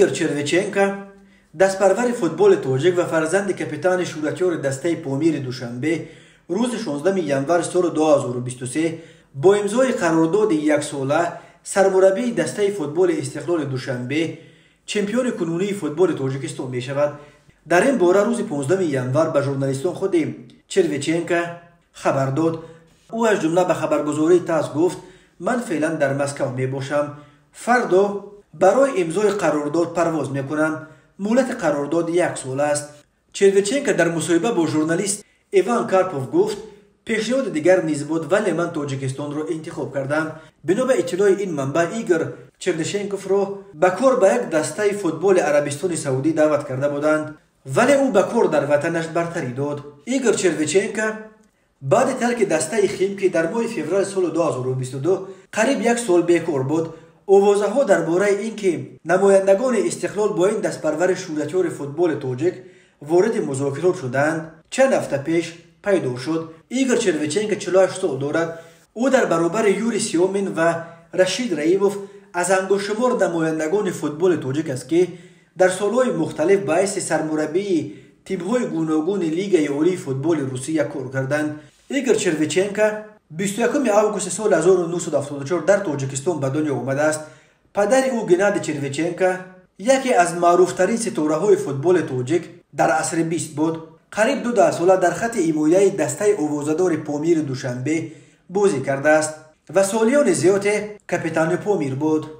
ایگور چروچینکا دستپرور فوتبال تاجیک و فرزند کاپیتان شورتیار دسته پامیر دوشنبه روز 16 ینور سال 2023 با امضای قرارداد یک ساله سرمربی دسته فوتبال استقلال دوشنبه چمپیون کنونی فوتبال تاجیکستان می شود. در این باره روز 15 ینور به ژورنالیستان خود چروچینکا خبر داد. او از جمله به خبرگزاری تاس گفت من فعلا در مسکو می باشم، فردا برای امضای قرارداد پرواز می کنم. مهلت قرارداد یک سال است. چروچینکا در مصاحبه با ژورنالیست ایوان کارپوف گفت پیشنهاد دیگر نیز بود ولی من تاجیکستان را انتخاب کردم. بنا به اطلاع این منبع ایگور چروچینکوف را به کار به یک دسته فوتبال عربستان سعودی دعوت کرده بودند ولی او به کار در وطنش برتری داد. ایگور چروچینکا بعد ترک دسته خیمکی در ماه فوریه سال 2022 قریب یک سال بیکار بود. اوازه ها درباره اینکه نمایندگان استقلال با این دستپرور شورتیار فوتبال تاجیک وارد مذاکرات شدند چند هفته پیش پیدا شد. ایگور چروچینکا 48 سال دارد. او در برابر یوری سیامین و رشید رئیموف از انگشتشمار نمایندگان فوتبال تاجیک است که در سالهای مختلف باعث سرمربی تیم‌های گوناگون لیگ عالی فوتبال روسیه کار کردند. ایگور چروچینکا 21 آگوست سال 1974 در تاجیکستان به دنیا آمده است. پدر او گنادی چروچینکا یکی از معروفترین ستاره‌های فوتبال تاجیک در عصر 20 بود. قریب 2 ساله در خط ایمویه دسته آوازه‌دار پامیر دوشنبه بازی کرده است و سالیان زیاد کاپیتان پامیر بود.